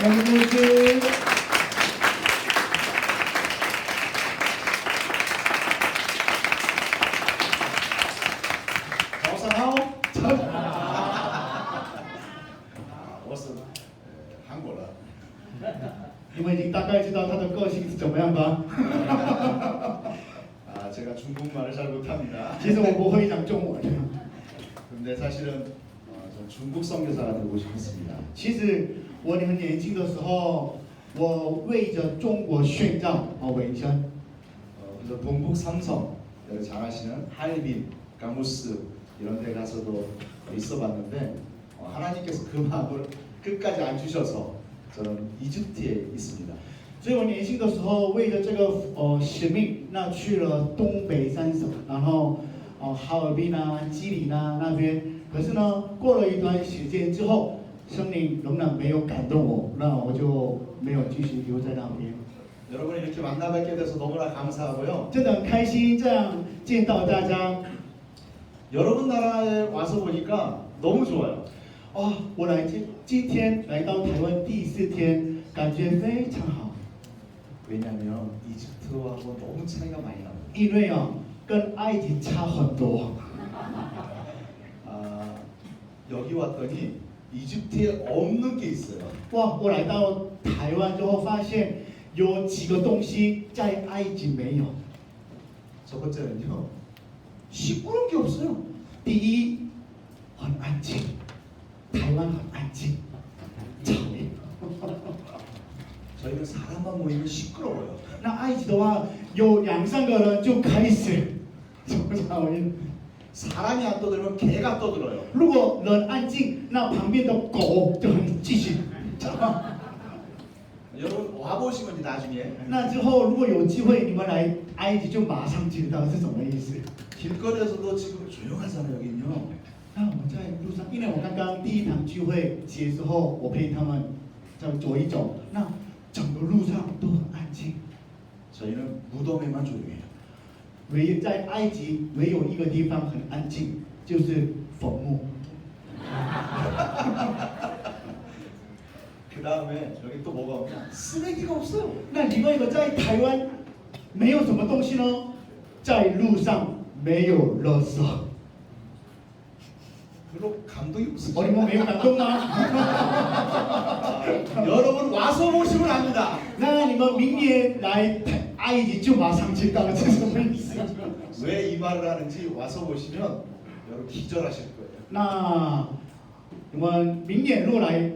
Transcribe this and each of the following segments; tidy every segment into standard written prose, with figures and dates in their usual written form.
感谢牧师。早上好，我是韩国人。你们已经大概知道他的个性是怎么样吧？ 제가 중국말을 잘 못합니다. 其实我不会讲中文。 근데 사실은 전 중국 선교사가 되고 싶었습니다. 其实我很年轻的时候，我为着中国宣教而为生。 그래서 동북 삼성 여기 잘 아시는 하얼빈, 가무스 이런 데 가서도 있어봤는데 하나님께서 그 마음을 끝까지 안 주셔서 저는 이집트에 있습니다. 所以我年轻的时候，为了这个使命，那去了东北三省，然后哈尔滨啊、基里啊那边。可是呢，过了一段时间之后，圣灵仍然没有感动我，那我就没有继续留在那边。 여러분 이렇게 만나 뵙게 돼서 너무나 감사하고요. 真的很开心这样见到大家。 여러분 나라에 와서 보니까 너무 좋아요. 我今天来到台湾第4天，感觉非常好。 왜냐하면 이집트하고 너무 차이가 많이 납니다. 因为跟埃及差很多。 여기 왔더니 이집트에 없는 게 있어요. 哇，我来到台湾之后，发现有几个东西在埃及没有。 첫 번째는요, 시끄러운 게 없어요. 第一，很安静，台湾很安静，吵。 저희는 사람만 모이면 시끄러워요. 那埃及的话，有2、3个人就开始吵音。 사람이 안 떠들면 개가 떠들어요. 如果人安静，那旁边的狗就很继续吵。 여러분 와 보시면 나중에 那之后，如果有机会你们来埃及，就马上知道是什么意思。 길거리에서도 지금 조용하잖아요 여기는요. 那我们在路上，因为我刚刚第1堂聚会结束后，我陪他们在走一走，那整个路上都很安静。 저희는 무덤에만 조용해요. 唯在埃及唯有一个地方很安静，就是坟墓。 그 다음에 여기 또 뭐가 없냐? 쓰레기가 없어요. 那另外一个在台湾没有什么东西呢？在路上没有垃圾。 별로 감동이 없어요. 你们没有感动吗？ 여러분 와서 보시면 압니다. 那你们明年来埃及就马上知道是什么意思。 왜 이 말을 하는지 와서 보시면 여러분 기절하실 거예요. 那你们明年如果来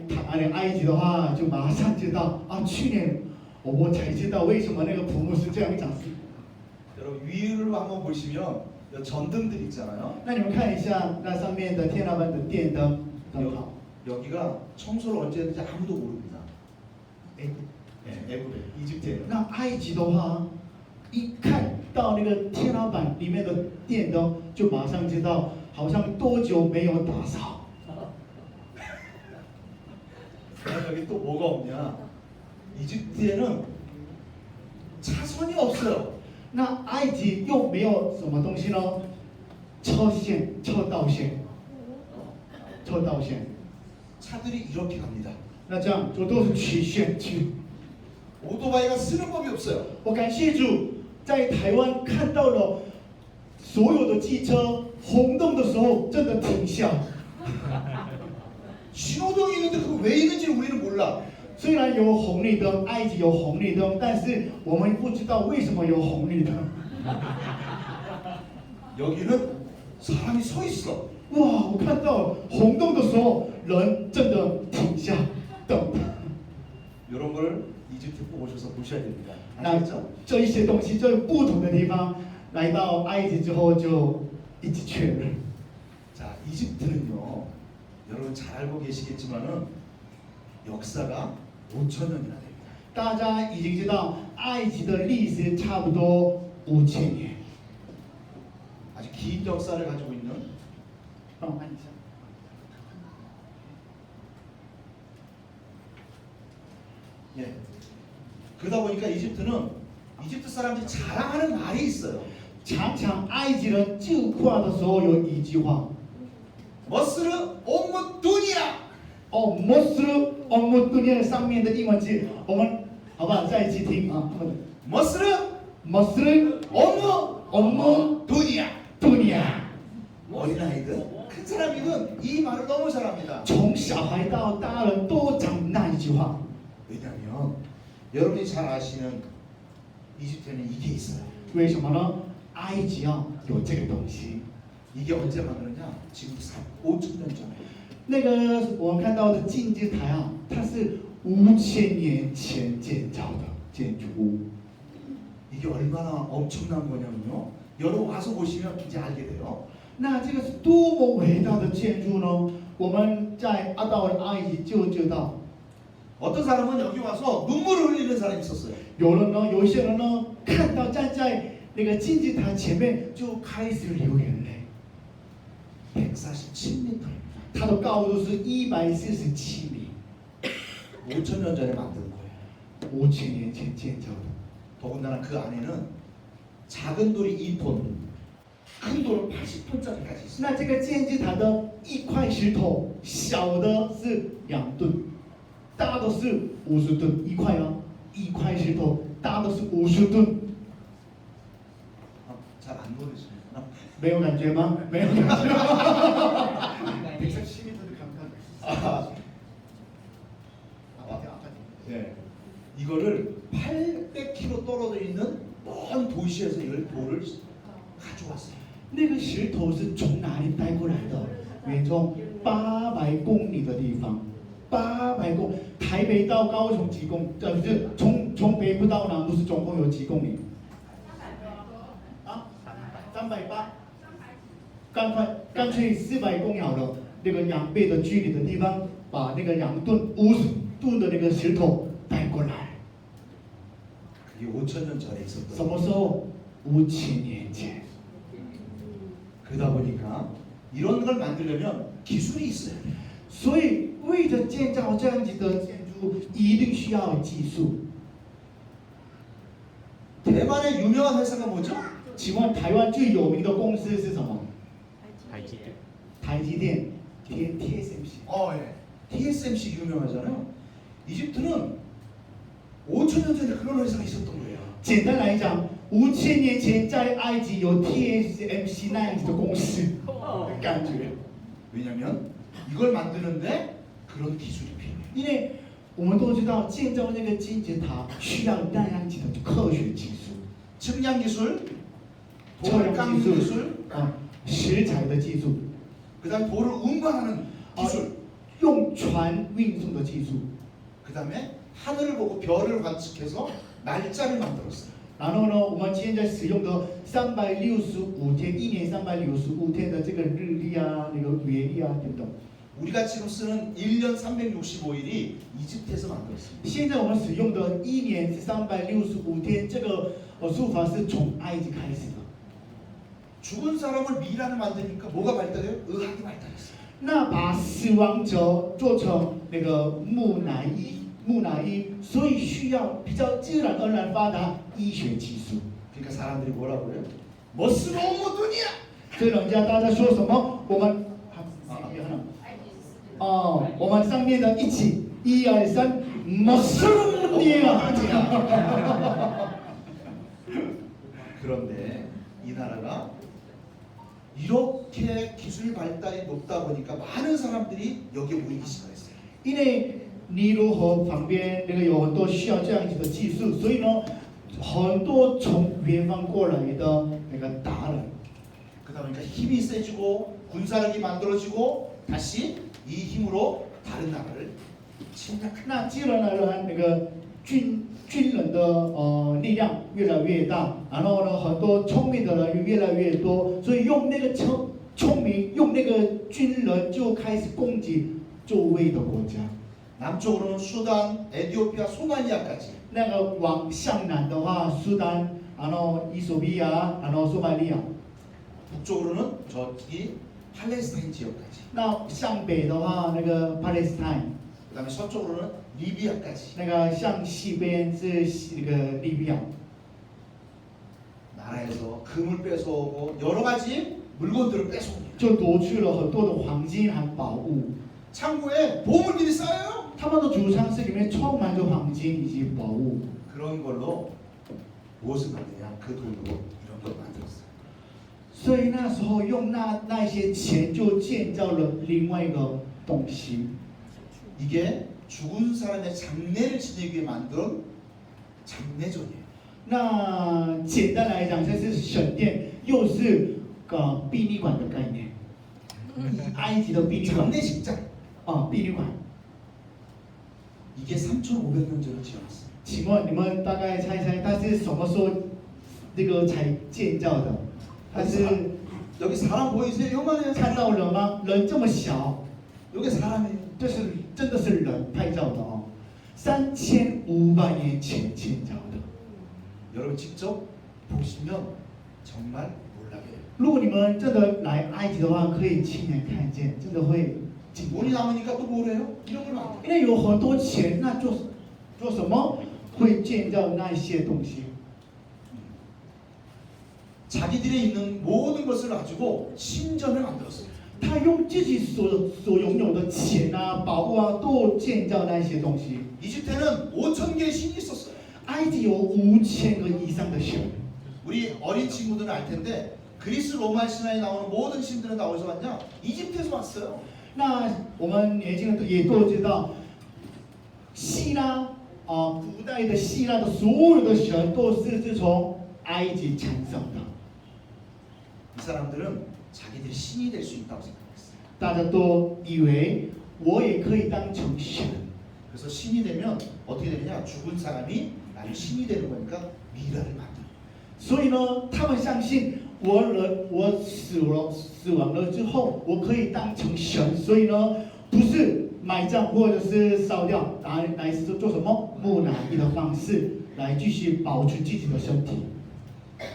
埃及的话，就马上知道去年我才知道为什么那个仆牧师这样讲。 여러분 위를 한번 보시면 전등들 있잖아요. 那你们看一下那上面的天花板的电灯很好。 여기가 청소를 언제 했는지 아무도 모릅니다. 애굽에 이집트에. 那埃及的话，一看到那个天花板里面的电灯，就马上知道好像多久没有打扫。 그럼 여기 또 뭐가 없냐? 이집트에는 차선이 없어요. 那埃及又没有什么东西呢？车线、车道线、车道线。 차들이 이렇게 갑니다. 那这样就都是曲线去。 오토바이가 쓰는 법이 없어요. 我感谢主，在台湾看到了所有的机车红灯的时候，真的停下。 신호등이 있는데 그거 왜 있는지 우리는 몰라. 虽然有红绿灯，埃及有红绿灯，但是我们不知道为什么有红绿灯。 여기는 사람이 서 있어. 哇，我看到红灯的时候，人真的停下等。 이런 걸 이집트 꼭 오셔서 보셔야 됩니다. 那 아시겠죠? 这一些东西，在不同的地方，来到埃及之后就一起确认。 자, 이집트는요. 여러분 잘 알고 계시겠지만은 역사가 5,000년이나 됩니다. 大家已经知道，埃及的历史差不多5000年。 아주 긴 역사를 가지고 있는 帮我按一下。 예. 그러다 보니까 이집트는 이집트 사람들이 자랑하는 말이 있어요. 常常埃及人就话的时候有一句话， 머스르 온무 두니야. 哦，摩斯哦摩杜尼上面的英文字，我们好不好？再一起听啊，他们 머스르 摩斯 어머 哦摩 돈이야. 杜尼亚， 어린아이든 큰 사람이든 이 말을 너무 잘합니다. 从小孩到大人都讲那一句话。 왜냐하면 여러분이 잘 아시는 이집트에는 이게 있어요. 为什么呢？埃及啊有这个东西。 이게 언제 만드느냐? 지금 5,000년 전에. 那个我们看到的金字塔啊，它是5000年前建造的建筑物。 이게 얼마나 엄청난 거냐면요. 여러분 와서 보시면 이제 알게 돼요. 那这个是多么伟大的建筑呢？我们在到了埃及就知道， 어떤 사람은 여기 와서 눈물을 흘리는 사람이 있었어요. 有人呢，有一些人呢，看到站在那个金字塔前面就开始流眼泪。 147m입니다. 它的高度是147米， 5,000년 전에 만든 거예요. 5000年前建造的。 더군다나 그 안에는 작은 돌이 2톤, 큰 돌은 80톤짜리까지 있어요. 那这个金字塔的一块石头，小的是2吨，大的是50吨一块哦，一块石头大的是50吨， 잘안 보이시는구나. 没有感觉吗？没有感觉。140m도 감탄. 네. 이거를 800km 떨어져 있는 먼 도시에서 이 돌을 가져왔어요. 那个石头是从哪里带过来的？远从800公里的地方，800公，台北到高雄几公？就是从北部到南部是总共有几公里？啊，380。干脆400公里好了，那个2倍的距离的地方，把那个2吨50吨的那个石头带过来。 그게 5,000년 전에 什 있었던. 么时候？5000年前。 그러다 보니까 이런 걸 만들려면 기술이 있어요. 所以为了建造这样子的建筑，一定需要技术。 대만의 유명한 회사가 뭐죠? 请问台湾最有名的公司是什么？台积电。台积电 TSMC。 예. TSMC 유명하잖아요. 이집트는 5,000년 전에 그런 회사가 있었던 거예요. 简单来讲，5000年前在埃及有 TSMC 那样子的公司的感觉。 왜냐면 이걸 만드는데 그런 기술이 필요해요. 因为我们都知道建造那个金字塔需要那样子的科学技术、 측량 기술, 测 돌을 量 깎는 技术 기술, 啊，石材的技术， 그다음에 돌을 운반하는 啊 기술, ，用船运送的技术。 그다음에 하늘을 보고 별을 관측해서 날짜를 만들었어요. 然后呢，我们现在使用的365天，一年365天的这个日历啊，那个月历啊等等。 우리가 지금 쓰는 1년 365일이 이집트에서 만들었습니다. 现在我们使用的一年是365天，这个术法是从埃及开始的。 죽은 사람을 미라를 만드니까 뭐가 발달해요? 의학이 발달했어요. 那把死亡者做成那个木乃伊，所以需要比较自然而然发达医学技术。 그러니까 사람들이 뭐라고 그래요? 머스로 모든이야. 所以人家大家说什么？我们我们上面的一起1、2、3，莫斯林啊！ 그런데 이 나라가 이렇게 기술 발달이 높다 보니까 많은 사람들이 여기에 모이기 시작했어요. 因为尼罗河旁边那个有很多需要这样子的技术，所以呢，很多从远方过来的那个达人， 그러다 보니까 힘이 세지고 군사력이 만들어지고 다시 이 힘으로 다른 나라를 침략. 那自然而然那个军人的力量越来越大，然后呢，很多聪明的人越来越多，所以用那个聪明，用那个军人就开始攻击周围的国家。 남쪽으로는 수단, 에티오피아, 소말리아까지. 那个往向南的话，苏丹，然后伊索比亚，然后索马利亚。 북쪽으로는 저기 팔레스타인 지역까지. 那向北的话，那个 Palestine， 그다음에 서쪽으로는 리비아까지. 那个向西边是那个利比亚。 나라에서 금을 뺏어오고 여러 가지 물건들을 뺏어옵니다. 就夺去了很多的黄金和宝物。 창고에 보물들이 쌓여요. 他们的储藏室里面充满着黄金以及宝物。 그런 걸로 무엇을 만드냐? 그 돈으로 이런 걸 만들었어요. 所以那时候用那些钱就建造了另外一个东西。 이게 죽은 사람의 장례를 지내기 위해 만든 장례전이에요. 那简单来讲，这是神殿，又是个殡仪馆的概念。埃及的殡仪馆 장례식장. 殡仪馆。 이게 3,500년 전에 지어놨어요. 请问你们大概猜一猜，它是什么时候那个才建造的？它是 여기 사람 보이세요? 요만해요. 看到人吗？人这么小， 여기 사람이에요. 这是真的是人拍照的哦。3500年前建造的。 여러분 직접 보시면 정말 놀라게 如果你们真的来埃及的话，可以亲眼看见，真的会惊 돈이 讶。 남으니까 또 뭐래요? 이런 걸 만들어요. 因为有很多钱，那做什么？会建造那些东西。 자기들이 있는 모든 것을 가지고 신전을 만들었어요. 他用自己所拥有的钱啊、宝物啊，都建造那些东西。 이집트에는 5,000개의 신이 있었어요. 埃及有5000个以上的神。 우리 어린 친구들은 알 텐데 그리스 로마 신화에 나오는 모든 신들은 다 어디서 왔냐? 이집트에서 왔어요. 那我们年轻人也都知道，希腊古代的希腊的所有的神都是从埃及产生的。 이 사람들은 자기들이 신이 될 수 있다고 생각했어요. 大家都以为我也可以当成神， 그래서 신이 되면 어떻게 되느냐? 죽은 사람이 나는 신이 되는 거니까 미라를 만들어요. 所以呢，他们相信我死亡了之后，我可以当成神，所以呢，不是埋葬或者是烧掉，来做什么木乃伊的方式来继续保持自己的身体。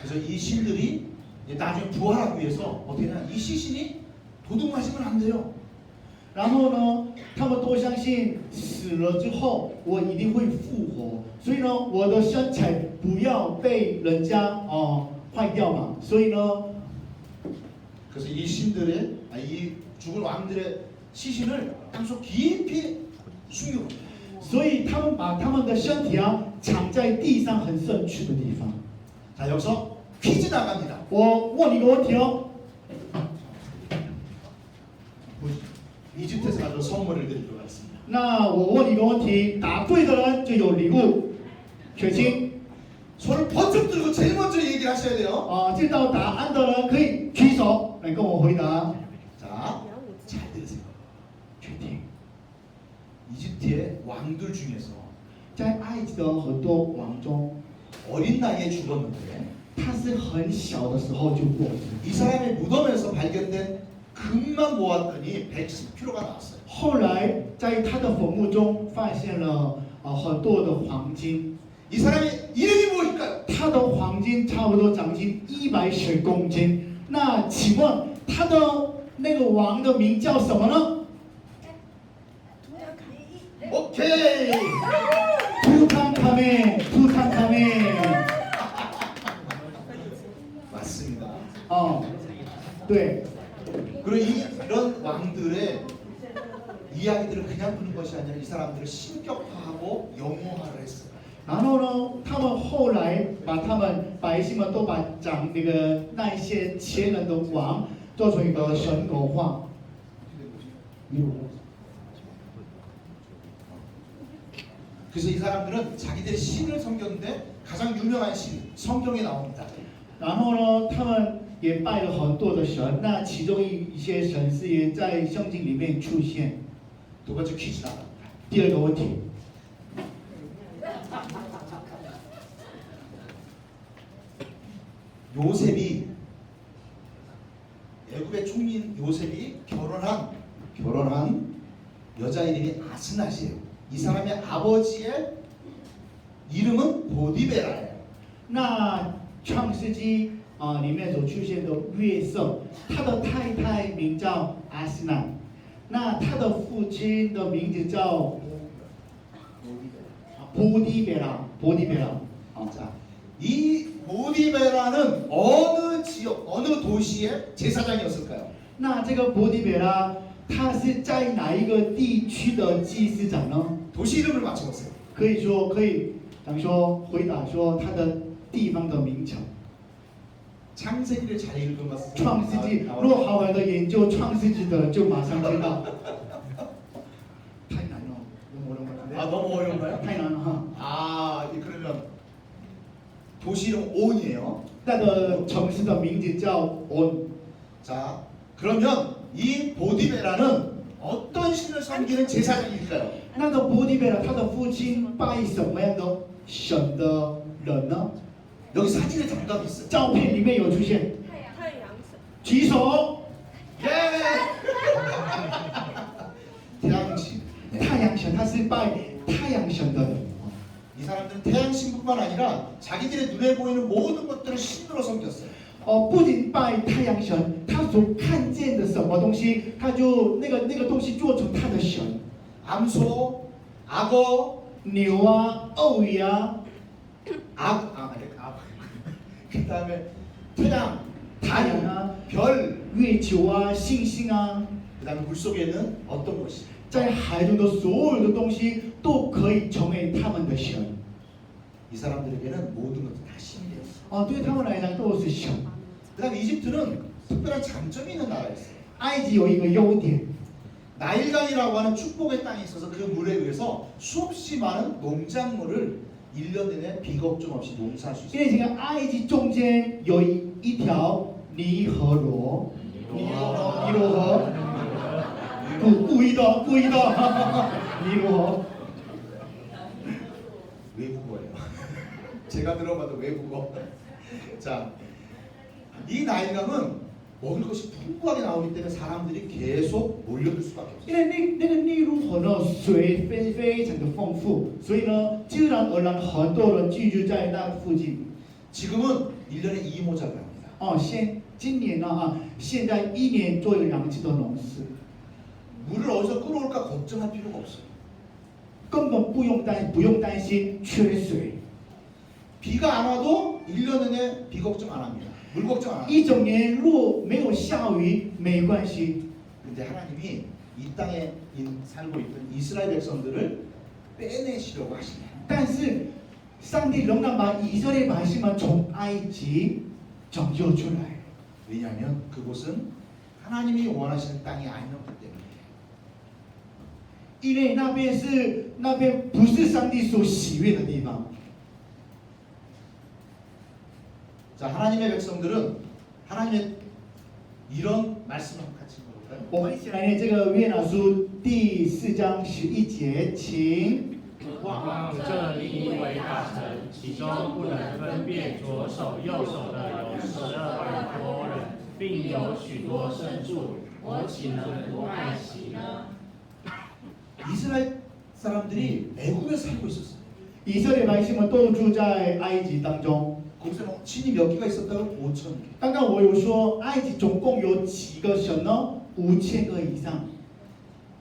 그래서 이 신들이 이제 나중에 부활하기 위해서 어떻게 되냐? 이 시신이 도둑 맞으면 안 돼요. 然后呢，他们都相信死了之后我一定会复活，所以呢，我的身材不要被人家坏掉嘛。所以呢， 그래서 이 신들의 이 죽은 왕들의 시신을 땅속 깊이 숨기고 所以他们把他们的身体藏在地上很深处的地方。 자 여기서 퀴즈 나갑니다. 我问你个问题哦， 이집트에서 가져온 선물을 드리도록 하겠습니다. 那我问你个问题，答对的人就有礼物。雪清， 손을 번쩍 들고 제일 먼저 얘기를 하셔야 돼요. 知道答案的人可以举手来跟我回答。 자, 잘 들으세요. 确定， 이집트의 왕들 중에서 在埃及的很多王中， 어린 나이에 죽었는데 他是很小的时候就过世。 이 사람의 무덤에서 발견된 금만 모았더니 110kg가 나왔어요. 后来在他的坟墓中发现了很多的黄金， 이 사람의 이름이 무엇일까요? 他的黄金差不多将近110公斤。那请问他的那个王的名叫什么呢？ 오케이. 图坦卡梅，图坦卡梅。 맞습니다. 对。 그리고 이런 왕들의 이야기들을 그냥 듣는 것이 아니라 이 사람들을 신격화하고 영웅화를 했어요. 然后呢，他们后来把他们百姓们都把那一些前人的王做成一个神格化。 그래서 이 사람들은 자기들의 신을 섬겼는데 가장 유명한 신 성경에 나옵니다. 然后呢，他们也拜了很多的神，那其中一些神是也在圣经里面出现。 두 번째 퀴즈 나갑니다. 第二个问题， 요셉이 애굽의 총리인 요셉이 결혼한 여자 이름이 아스낫이에요. 이 사람의 아버지의 이름은 보디베라예요. 那创世纪里面所出现的约瑟，他的太太名叫阿斯娜，那他的父亲的名字叫波迪베라。 자, 이 보디베라는 어느 지역, 어느 도시의 제사장이었을까요? 那这个波迪베拉他是在哪一个地区的祭司长呢？ 도시 이름을 맞춰보세요. 可以说，可以，等于说回答说他的地方的名称。 창세기를 잘 읽으면 创世纪，如果好好的研究创世纪的人，就马上知道。太难了， 아 너무 어려운가요? 太难了哈。 아 그러면 도시 이름 온이에요. 那个城市的名字叫온。 자 그러면 이 보디베라는 어떤 신을 섬기는 제사장일까요? 那个波迪贝拉，他的父亲拜什么样的神的人呢？ 여기 사진에 정답이 있어요. 照片里面有出现，太阳神，举手。 예! 태양신. 太阳神，他是拜太阳神的人。 이 사람들은 태양신뿐만 아니라 자기들의 눈에 보이는 모든 것들을 신으로 섬겼어요. 不仅拜太阳神，他所看见的什么东西，他就那个东西做成他的神。 암소, 악어, 牛啊，鳄鱼啊， 그 다음에 태양, 太阳啊， 별, 月球啊，星星啊， 그 다음에 물속에는 어떤 것이? 在海中的所有的东西都可以成为他们的神。 이 사람들에게는 모든 것은 다 신이었어요. 对他们来讲都是神。 그 다음에 이집트는 특별한 장점이 있는 나라였어요. 埃及有一个优点， 나일강이라고 하는 축복의 땅이 있어서 그 물에 의해서 수없이 많은 농작물을 1년 내내 비걱정 없이 농사할 수 因为 있어요. 这个埃及中间有一条尼罗河，尼罗河，故意的，故意的，尼罗河。 외국어예요. 제가 들어봐도 외국어. 자, 이 나일강은 먹을 것이 풍부하게 나오기 때문에 사람들이 계속 몰려들 수밖에 없어요. 因为那个尼罗河呢，水非常的丰富，所以呢，自然而然很多人居住在那附近。 지금은 1년에 2모작을 합니다. 今年呢现在一年做2次的农事， 물을 어디서 끌어올까 걱정할 필요가 없어요. 根本不用担心缺水。 비가 안 와도 1년 내내 비 걱정 안 합니다. 물 걱정 안 합니다. 一整年若没有下雨没关系， 근데 하나님이 이 땅에 살고 있던 이스라엘 백성들을 빼내시려고 하시네요. 但是上帝仍然把以色列百姓们从埃及拯救出来， 왜냐하면 그곳은 하나님이 원하시는 땅이 아니었기 때문에. 因为那边不是上帝所喜悦的地方。 자, 하나님의 백성들은 하나님의 이런 말씀을 같이 읽어볼까요? 我们一起来念这个约拿书第4章11节，请。 望这尼为大城，其中不能分辨左手右手的有12万多人，并有许多牲畜，我岂能不爱惜呢？ 이스라엘 사람들이 애굽에 살고 있었어요. 以色列百姓们都住在埃及当中。 거기서 신이 몇 개가 있었다고? 5,000개. 刚刚我有说，埃及总共有几个神呢？5000个以上。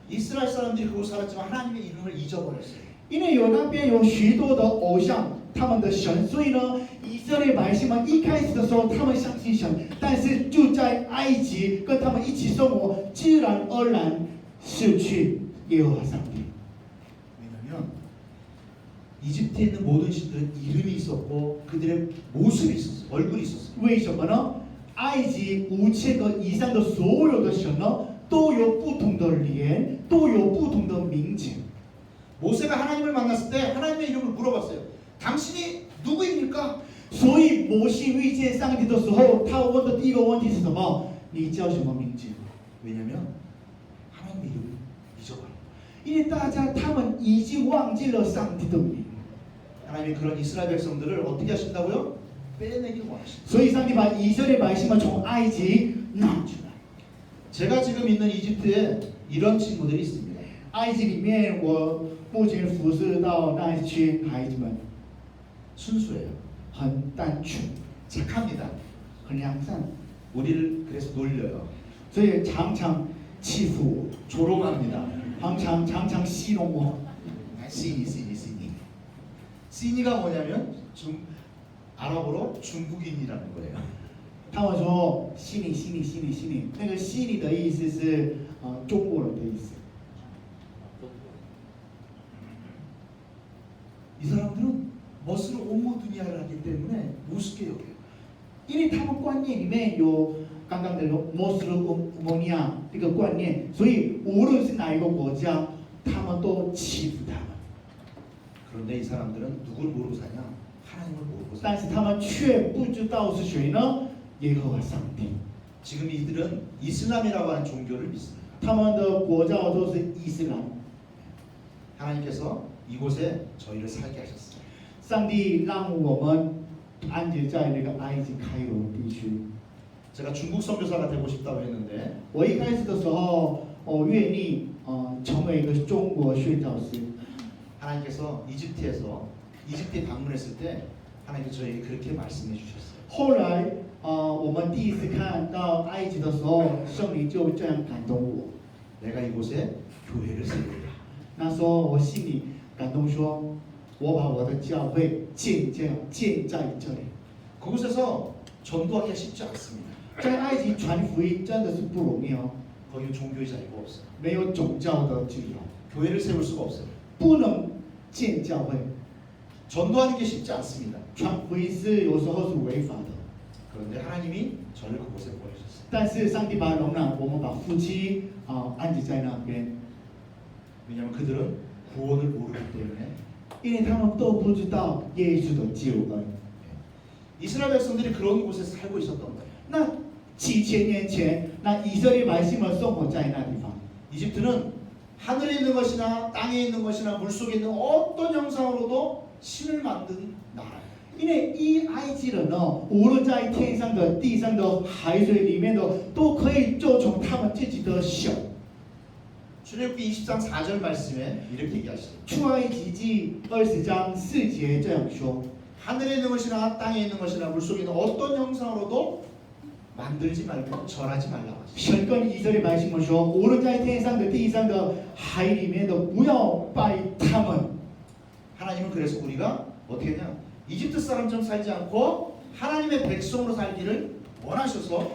이스라엘 사람들이 그곳 살았지만 하나님의 이름을 잊어버렸어요. 因为那边有许多的偶像，他们的神，所以呢，以色列百姓们一开始的时候，他们相信神，但是就在埃及跟他们一起生活，自然而然失去耶和华上帝。 왜냐하면 이집트에 있는 모든 신들은 이름이 있었고 그들의 모습이 있었어요. 얼굴이 있었어요. 为什么呢？埃及5000个以上的所有的神呢，都有不同的脸，都有不同的名字。 모세가 하나님을 만났을 때 하나님의 이름을 물어봤어요. 당신이 누구입니까? 所以摩西遇见上帝的时候，他问的第一个问题是什么？你叫什么名字？ 왜냐하면 하나님의 이름을 잊어버려요. 因为大家他们已经忘记了上帝的名， 하나님이 그런 이스라엘 백성들을 어떻게 하신다고요? 빼내길 원하십니다. 所以上帝把以色列百姓们从埃及拿出来。 제가 지금 있는 이집트에 이런 친구들이 있습니다. 埃及里面，我目前服侍到那一群孩子们， 순수해요. 很单纯， 착합니다. 很良善， 우리를 그래서 놀려요. 所以常常欺负我， 조롱합니다. 常常戏弄我。 시니. 시니가 뭐냐면 아랍어로 중국인이라는 거예요. 他们说心里心里心里心里，那个心里的意思是中国人的意思。 이 사람들은 멋으로 옴모두니아를 하기 때문에 우습게 여겨요. 因为他们观念里面有刚刚的摩斯摩尼亚这个观念，所以无论是哪一个国家，他们都欺负他们。 그런데 이 사람들은 누굴 모르고 사냐? 하나님을 모르고 但 살아요. 是他们却不知道是谁呢？耶和华上帝。 지금 이들은 이슬람이라고 하는 종교를 믿습니다. 他们的国教都是伊斯兰。 하나님께서 이곳에 저희를 살게 하셨어요. 上帝让我们安置在那个埃及开罗地区。 제가 중국 선교사가 되고 싶다고 했는데 我一开始的时候，我愿意成为一个中国宣教师。 하나님께서 이집트에 방문했을 때 하나님께서 저에게 그렇게 말씀해 주셨어요. 后来我们第一次看到埃及的时候，圣灵就这样感动我。 내가 이곳에 교회를 세우리라. 那时候我心里感动说，我把我的教会建在这里。 그곳에서 전도하기가 쉽지 않습니다. 在埃及传福音真的是不容易哦， 거기 종교의 자유가 없어요. 没有宗教的自由， 교회를 세울 수가 없어요. 不能建教会。 전도하는 게 쉽지 않습니다. 传福音是有时候是违法的， 그런데 하나님이 저를 그곳에 보내셨어요. 但是上帝把容纳我们把夫妻安置在那边， 왜냐하면 그들은 구원을 모르기 때문에 因为他们都不知道耶稣的救恩。 이스라엘 백성들이 그런 곳에서 살고 있었던 거예요. 那几千年前，那以色列百姓们生活在那地方。 이집트는 하늘에 있는 것이나 땅에 있는 것이나 물속에 있는 어떤 형상으로도 신을 만든 나라예요. 因为一埃及人呢，无论在天上的、地上的、海水里面的，都可以做成他们自己的神。 출애굽기 20장 4절 말씀에 이렇게 얘기하시죠. 出埃及记20章4节这样说： 하늘에 있는 것이나 땅에 있는 것이나 물속에 있는 어떤 형상으로도 만들지 말고 절하지 말라고 하시죠. 神跟以色列百姓们说，无论在天上的、地上的、海里面的，不要拜他们。 하나님은 그래서 우리가 어떻게 했냐? 이집트 사람처럼 살지 않고 하나님의 백성으로 살기를 원하셔서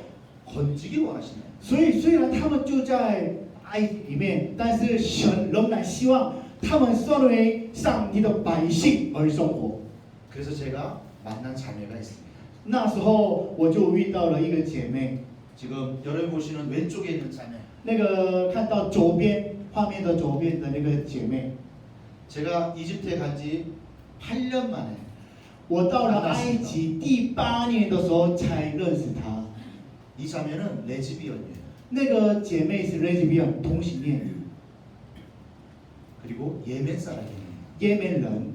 건지기 원하시네요. 所以虽然他们就在埃及里面，但是神仍然希望他们身为上帝的百姓而生活。 그래서 제가 만난 자매가 있습니다. 那时候我就遇到了一个姐妹， 지금 여러분 보시는 왼쪽에 있는 자매. 那个看到左边画面的左边的那个姐妹， 제가 이집트에 간 지 8년 만에 我到了埃及第8年的时候才认识她。 이 자매는 레즈비언이에요. 那个姐妹是 lesbian 同性恋， 그리고 예멘 사람이에요. 也门人。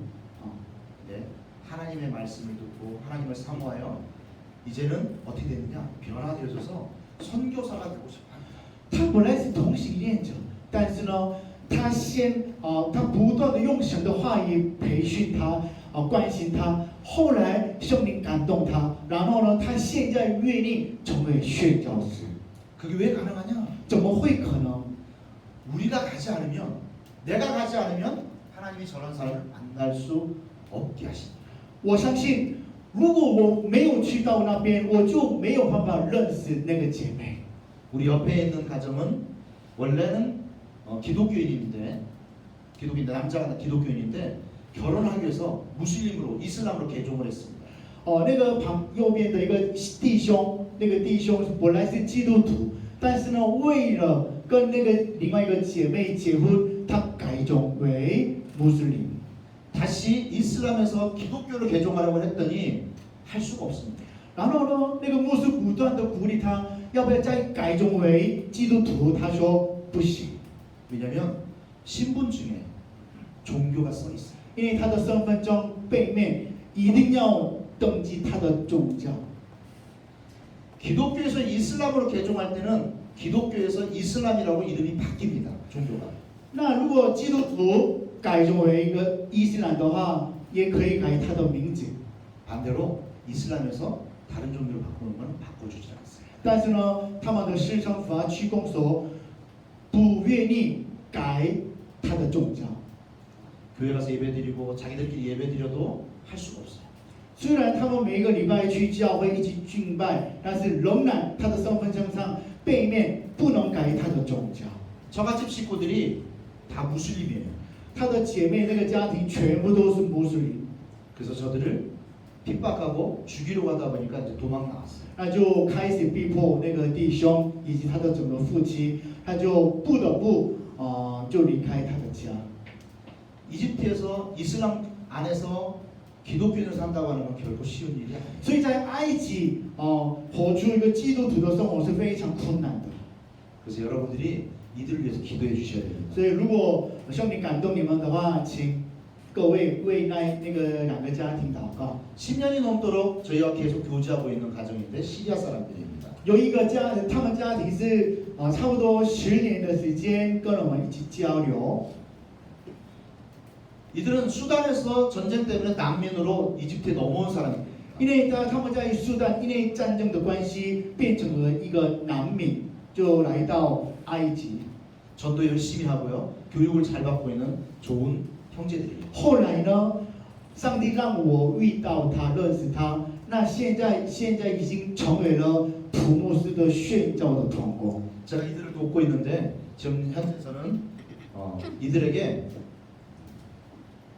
네, 하나님의 말씀을 듣고 하나님을 사모하여 이제는 어떻게 됐느냐? 변화되어져서 선교사가 되고 싶어요. 他本来是同性恋者，但是呢，他不断的用神的话语培训他，关心他。后来圣灵感动他，然后呢，他现在愿意成为宣教师。 그게 왜 가능하냐? 怎么会可能？ 우리가 가지 않으면, 내가 가지 않으면 하나님이 저런 사람을 만날 수 없게 하십니다. 我相信，如果我没有去到那边，我就没有办法认识那个姐妹。 우리 옆에 있는 가정은 원래는 기독교인인데 남자가 기독교인인데 결혼하기 위해서 무슬림으로 이슬람으로 개종을 했습니다. 那个右边的一个弟兄，那个弟兄本来是基督徒，但是呢，为了跟那个另外一个姐妹结婚，他改宗为穆斯林。 다시 이슬람에서 기독교를 개종하려고 했더니 할 수가 없습니다. 然后呢，那个牧师不断的鼓励他，要不要再改宗为基督徒？他说不行， 왜냐하면 신분증에 종교가 써 있어요. 因为他的身份证背面一定要登记他的宗教。 기독교에서 이슬람으로 개종할 때는 기독교에서 이슬람이라고 이름이 바뀝니다. 종교가. 那如果基督徒改宗为一个伊斯兰的话，也可以改他的名字。 반대로 이슬람에서 다른 종교를 바꾸는 건 바꿔주지 않았어요. 但是呢，他们的市政府区公所不愿意改他的宗教。 교회 가서 예배드리고 자기들끼리 예배드려도 할 수가 없어요. 虽然他们每一个礼拜去教会一起敬拜，但是仍然他的身份证上背面不能改他的宗教。 처갓집 식구들이 다 무슬림이에요. 他的姐妹那个家庭全部都是穆斯林， 그래서 저들을 핍박하고 죽이려고 하다 보니까 이제 도망 나왔어요. 那就开始逼迫那个弟兄以及他的整个父亲，他就不得不就离开他的家。 이집트에서 이슬람 안에서 기독교인을 산다고 하는 건 결코 쉬운 일이 아니에요. 所以在埃及活出一个基督徒的生活是非常困难的。 그래서 여러분들이 이들을 위해서 기도해 주셔야 됩니다. 所以如果兄弟感动你们的话，请各位为那个两个家庭祷告。 10년이 넘도록 저희와 계속 교제하고 있는 가정인데 시리아 사람들입니다. 有一个家，他们家庭是差不多10年的时间跟我们一起交流。 이들은 수단에서 전쟁 때문에 난민으로 이집트에 넘어온 사람입니다. 因为他们在苏丹因为战争的关系变成了一个难民，就来到埃及。 전도 열심히 하고요. 교육을 잘 받고 있는 좋은 형제들이에요. 后来呢，上帝让我遇到他，认识他。那现在已经成为了普牧师的宣教的同工。 제가 이들을 돕고 있는데 지금 현재에서는 이들에게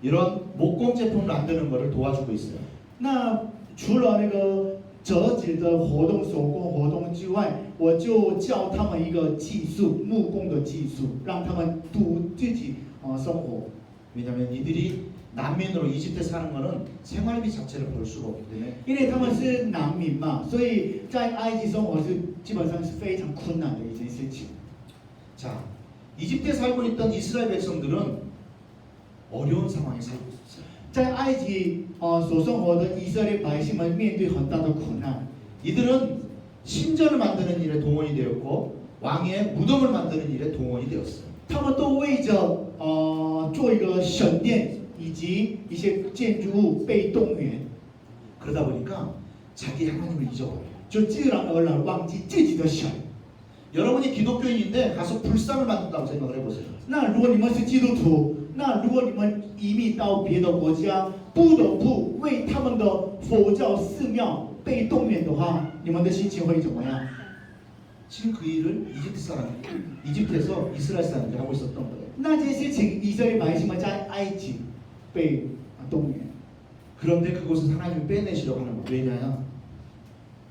이런 목공 제품을 만드는 것을 도와주고 있어요. 那除了那个折纸的活动、手工活动之外，我就教他们一个技术，木工的技术，让他们自己生活。 왜냐하면 이들이 난민으로 이집트에 사는 거는 생활비 자체를 벌 수가 없기 때문에 因为他们是难民嘛，所以在埃及生活是基本上是非常困难的一件事情。 자, 이집트에 살고 있던 이스라엘 백성들은 어려운 상황에 살고 있었어요. 在埃及所生活的以色列百姓们面对很大的苦难， 이들은 신전을 만드는 일에 동원이 되었고 왕의 무덤을 만드는 일에 동원이 되었어요. 他们都为着做一个神殿以及一些建筑物被动员， 그러다 보니까 자기 하나님을 잊어버려요. 就自然而然忘记自己的神。 여러분이 기독교인인데 가서 불상을 만든다고 생각을 해보세요. 那如果你们是基督徒，那如果你们移民到别的国家，不得不为他们的佛教寺庙被动员的话，你们的心情会怎么样？ 지금 그 일을 이집트에서 이스라엘 사람들이 하고 있었던 거예요. 那件事情，以色列百姓们在埃及被动员， 그런데 그곳을 하나님이 빼내시려고 하는 거예요. 왜냐?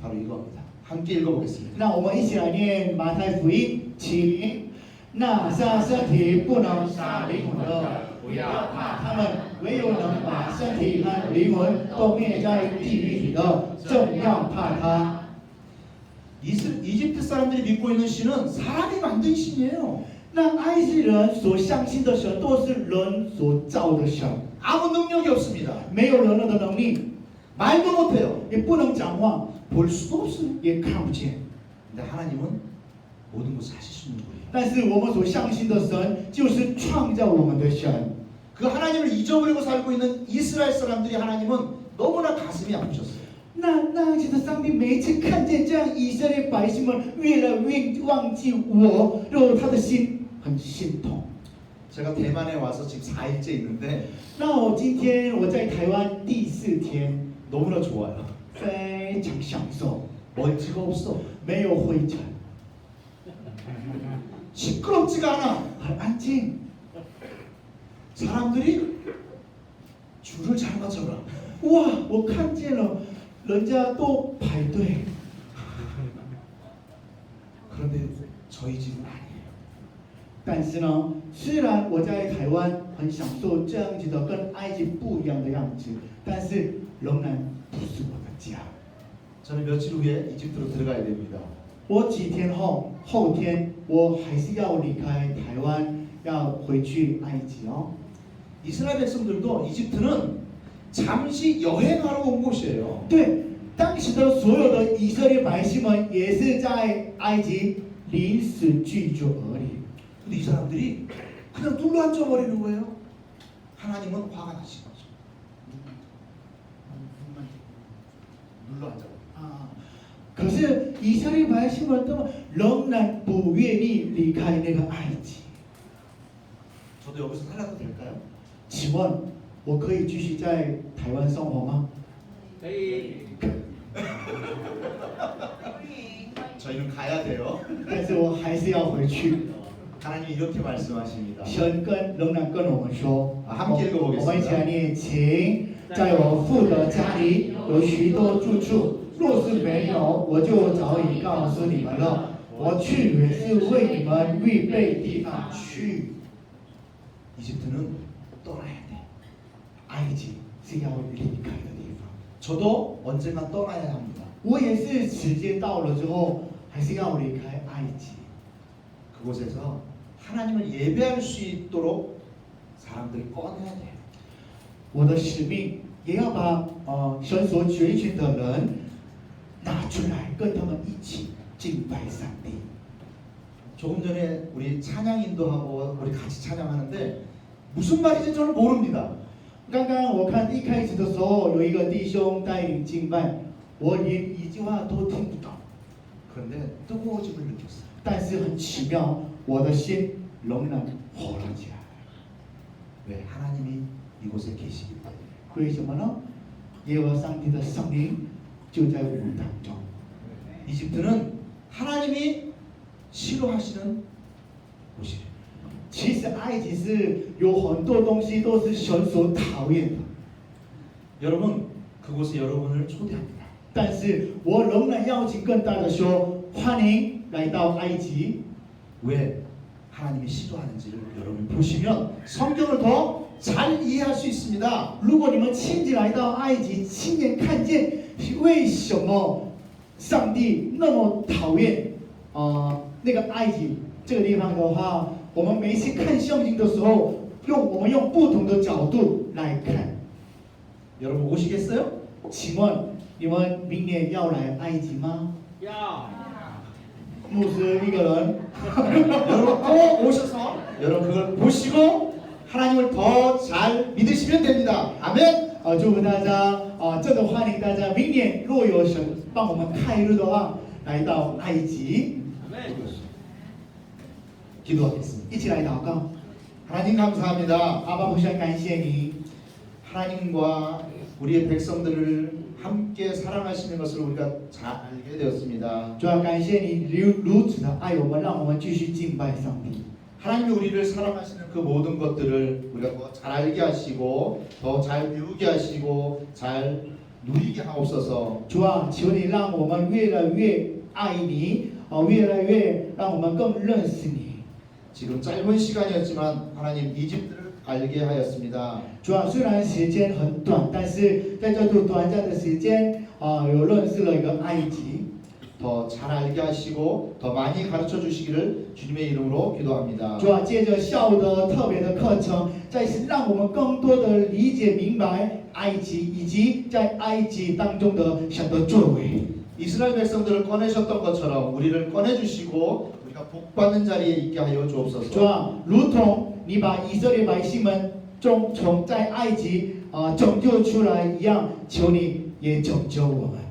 바로 이겁니다. 함께 읽어보겠습니다. 那我们一起来念马太福音，请那杀身体不能杀灵魂的，不要怕他们；唯有能把身体和灵魂都灭在地狱里的，正要怕他。 이집트 사람들이 믿고 있는 신은 사람이 만든 신이에요. 那埃及人所相信的神都是人所造的神， 아무 능력이 없습니다. 没有人类的能力， 말도 못해요. 也不能讲话， 볼 수도 없어요. 也看不见。 근데 하나님은 모든 것을 하실 수 있는 거예요. 但是我们所相信的神就是创造我们的神。 그 하나님을 잊어버리고 살고 있는 이스라엘 사람들이 하나님은 너무나 가슴이 아프셨어요. 那埃及的上帝每一次看见这样以色列百姓们越来越忘记我，然后他的心很心痛。 제가 대만에 와서 지금 4일째 있는데 那我今天我在台湾第4天， 너무나 좋아요. 非常享受， 먼지가 없어. 没有灰尘， 시끄럽지가 않아. 很安静。 사람들이 줄을 잘 맞춰라. 哇，我看见了，人家都排队。 그런데 저희 집은 아니에요. 但是呢，虽然我在台湾很享受这样子的跟埃及不一样的样子，但是仍然不是我的家。 저는 며칠 후에 이집트로 들어가야 됩니다. 我几天后天我还是要离开台湾，要回去埃及哦。 이스라엘 백성들도 이집트는 잠시 여행하러 온 곳이에요. 对，当时的所有的以色列百姓们也是在埃及临时居住而已。 근데 이 사람들이 그냥 눌러 앉아버리는 거예요. 하나님은 화가 나신 거죠. 눌러 앉아버려. 可是以色列百姓们都仍然不愿意离开那个埃及。 저도 여기서 살아도 될까요? 请问我可以继续在台湾生活吗？可以。 저희는 가야 돼요. 但是我还是要回去。 하나님이 이렇게 말씀하십니다. 神仍然跟我们说， 함께 我们 읽어보겠습니다. 一起来念，请在我父的家里有许多住处，若是没有，我就早已告诉你们了。我去也是为你们预备地方去。 이집트는 떠나야 돼. 埃及是要离开的地方， 저도 언젠가 떠나야 합니다. 我也是时间到了之后，还是要离开埃及。 그곳에서 하나님을 예배할 수 있도록 사람들이 꺼내야 돼요. 我的使命也要把神所拣选的人拿出来，跟他们一起敬拜上帝。 조금 전에 우리 찬양 인도하고 우리 같이 찬양하는데 무슨 말인지 저는 모릅니다. 刚刚我看一开始的时候，有一个弟兄带领敬拜，我连一句话都听不懂， 그런데 뜨거워짐을 느꼈어요. 但是很奇妙，我的心仍然火了起来。 왜? 하나님이 이곳에 계시기 때문에. 为什么呢？耶和华上帝的圣灵就在我们当中。 이집트는 하나님이 싫어하시는 곳이에요. 其实埃及是有很多东西都是神所讨厌的， 여러분 그곳에 여러분을 초대합니다. 但是我仍然邀请更大的说，欢迎来到埃及。 왜 하나님이 싫어하는지를 여러분 보시면 성경을 더 잘 이해할 수 있습니다. 如果你们亲自来到埃及，亲眼看见为什么上帝那么讨厌那个埃及这个地方的话，我们每一次看圣经的时候，我们用不同的角度来看。 여러분 오시겠어요? 请问你们明年要来埃及吗？要。牧师一个人， 여러분 꼭 오셔서 여러분 그걸 보시고 하나님을 더 잘 믿으시면 됩니다. 아멘. 祝福大家真的欢迎大家，明年若有神帮我们开路的话，来到埃及， 기도하겠습니다. 一起来祷告。 하나님 감사합니다. 阿爸父神，感谢你， 하나님과 우리의 백성들을 함께 사랑하시는 것을 우리가 잘 알게 되었습니다. 主要感谢你如此的爱我们，让我们继续敬拜上帝。 하나님이 우리를 사랑하시는 그 모든 것들을 우리가 더 잘 알게 하시고 더 잘 배우게 하시고 잘 누리게 하옵소서. 主啊，求你让我们越来越爱你，越来越让我们更认识你。 지금 짧은 시간이었지만 하나님 이집트를 알게 하였습니다. 主啊，虽然时间很短，但是在这段短暂的时间，有认识了一个埃及。 더 잘 알게 하시고 더 많이 가르쳐 주시기를 주님의 이름으로 기도합니다. 主啊，借着下午的特别的课程，再次让我们更多的理解明白埃及，以及在埃及当中的神的作为。 이스라엘 백성들을 꺼내셨던 것처럼 우리를 꺼내 주시고 우리가 복 받는 자리에 있게 하여 主 주옵소서. 啊，如同你把以色列百姓们从在埃及拯救出来一样，求你也拯救我们。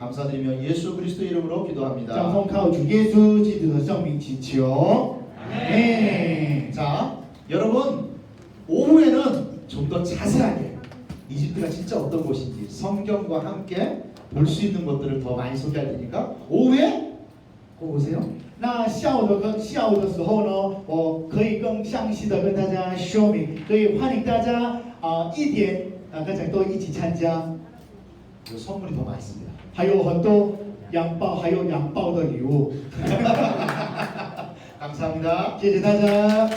감사드리며 예수 그리스도 이름으로 将 기도합니다. 奉靠主耶稣基督的圣名祈求，阿门。 자, 여러분 오후에는 좀 더 자세하게 이집트가 진짜 어떤 곳인지 성경과 함께 볼 수 있는 것들을 더 많이 소개할 테니까 오후에 꼭 오세요. 那下午的时候呢，我可以更详细的跟大家说明，所以欢迎大家一点大家都一起参加， 그리고 선물이 더 많습니다. 还有很多洋包，还有洋包的礼物， 감사합니다. 谢谢大家。